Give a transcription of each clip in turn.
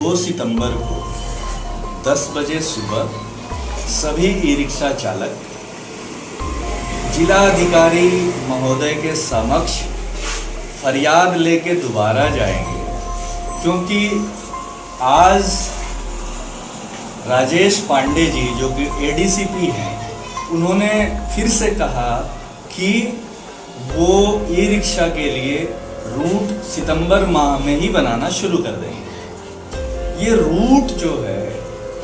2 सितंबर को 10 बजे सुबह सभी ई रिक्शा चालक जिला अधिकारी महोदय के समक्ष फरियाद लेके दोबारा जाएंगे, क्योंकि आज राजेश पांडे जी जो कि एडीसीपी हैं, उन्होंने फिर से कहा कि वो ई रिक्शा के लिए रूट सितंबर माह में ही बनाना शुरू कर देंगे। ये रूट जो है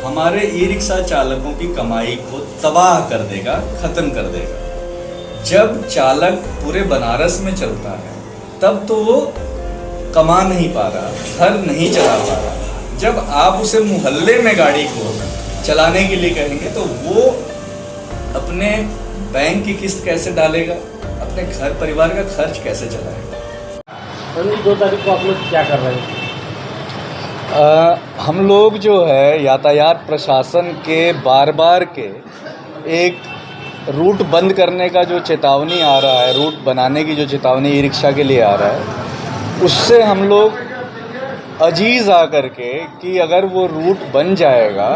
हमारे ई रिक्शा चालकों की कमाई को तबाह कर देगा, ख़त्म कर देगा। जब चालक पूरे बनारस में चलता है तब तो वो कमा नहीं पा रहा, घर नहीं चला पा रहा। जब आप उसे मोहल्ले में गाड़ी को चलाने के लिए कहेंगे तो वो अपने बैंक की किस्त कैसे डालेगा, अपने घर परिवार का खर्च कैसे चलाएगा। 2 तारीख को आप लोग क्या कर रहे हैं? हम लोग जो है यातायात प्रशासन के बार के एक रूट बंद करने का जो चेतावनी आ रहा है, रूट बनाने की जो चेतावनी ई रिक्शा के लिए आ रहा है, उससे हम लोग अजीज आ कर के कि अगर वो रूट बन जाएगा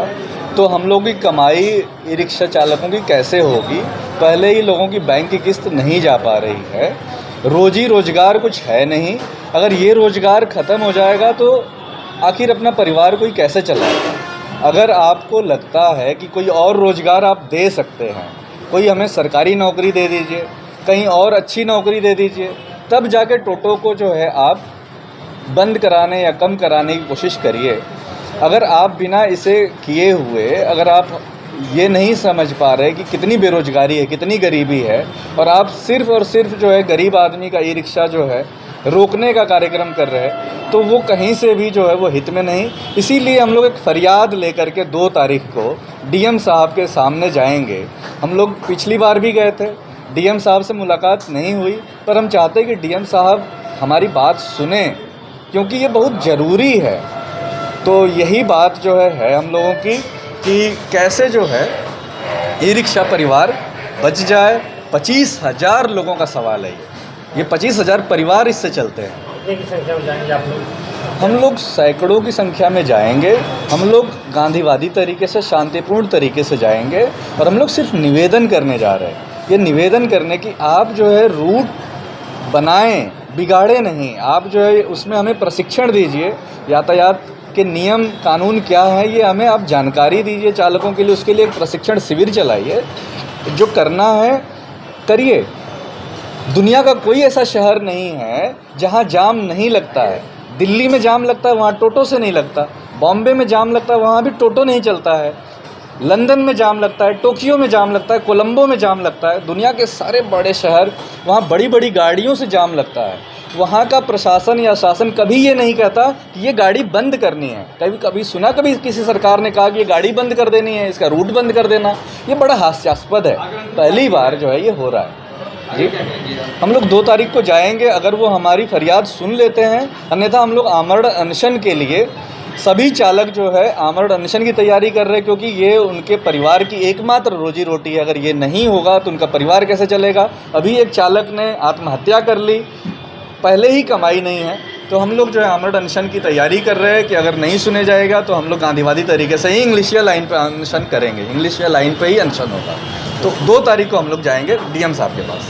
तो हम लोग की कमाई ई रिक्शा चालकों की कैसे होगी। पहले ही लोगों की बैंक की किस्त नहीं जा पा रही है, रोजी रोजगार कुछ है नहीं। अगर ये रोजगार ख़त्म हो जाएगा तो आखिर अपना परिवार कोई कैसे चलाएगा। अगर आपको लगता है कि कोई और रोज़गार आप दे सकते हैं, कोई हमें सरकारी नौकरी दे दीजिए, कहीं और अच्छी नौकरी दे दीजिए, तब जाके टोटो को जो है आप बंद कराने या कम कराने की कोशिश करिए। अगर आप बिना इसे किए हुए, अगर आप ये नहीं समझ पा रहे कि कितनी बेरोज़गारी है, कितनी गरीबी है, और आप सिर्फ़ और सिर्फ जो है गरीब आदमी का ई रिक्शा जो है रोकने का कार्यक्रम कर रहे हैं, तो वो कहीं से भी जो है वो हित में नहीं। इसीलिए हम लोग एक फ़रियाद लेकर के 2 तारीख को डीएम साहब के सामने जाएंगे। हम लोग पिछली बार भी गए थे, डीएम साहब से मुलाकात नहीं हुई, पर हम चाहते हैं कि डीएम साहब हमारी बात सुने, क्योंकि ये बहुत ज़रूरी है। तो यही बात जो है हम लोगों की कि कैसे जो है ई रिक्शा परिवार बच जाए। 25,000 लोगों का सवाल है ये 25,000 परिवार इससे चलते हैं। कितने की संख्या में जाएंगे आप लोग? हम लोग सैकड़ों की संख्या में जाएंगे। हम लोग गांधीवादी तरीके से, शांतिपूर्ण तरीके से जाएंगे, और हम लोग सिर्फ निवेदन करने जा रहे हैं। ये निवेदन करने की आप जो है रूट बनाएं, बिगाड़े नहीं। आप जो है उसमें हमें प्रशिक्षण दीजिए, यातायात के नियम कानून क्या है ये हमें आप जानकारी दीजिए चालकों के लिए। उसके लिए एक प्रशिक्षण शिविर चलाइए, जो करना है करिए। दुनिया का कोई ऐसा शहर नहीं है जहां जाम नहीं लगता है। दिल्ली में जाम लगता है, वहाँ टोटो से नहीं लगता। बॉम्बे में जाम लगता है, वहाँ भी टोटो नहीं चलता है। लंदन में जाम लगता है, टोक्यो में जाम लगता है, कोलंबो में जाम लगता है। दुनिया के सारे बड़े शहर, वहाँ बड़ी बड़ी गाड़ियों से जाम लगता है। वहाँ का प्रशासन या शासन कभी ये नहीं कहता कि ये गाड़ी बंद करनी है। कभी सुना कभी किसी सरकार ने कहा कि ये गाड़ी बंद कर देनी है, इसका रूट बंद कर देना। ये बड़ा हास्यास्पद है, पहली बार जो है ये हो रहा है जी। हम लोग 2 तारीख को जाएंगे, अगर वो हमारी फरियाद सुन लेते हैं, अन्यथा हम लोग आमरण अनशन के लिए, सभी चालक जो है आमरण अनशन की तैयारी कर रहे हैं, क्योंकि ये उनके परिवार की एकमात्र रोजी रोटी है। अगर ये नहीं होगा तो उनका परिवार कैसे चलेगा। अभी एक चालक ने आत्महत्या कर ली, पहले ही कमाई नहीं है। तो हम लोग जो है आमरण अनशन की तैयारी कर रहे हैं कि अगर नहीं सुने जाएगा तो हम लोग गांधीवादी तरीके से ही इंग्लिशिया लाइन पर अनशन करेंगे, इंग्लिशिया लाइन पर ही अनशन होगा। तो 2 तारीख को हम लोग जाएंगे डीएम साहब के पास।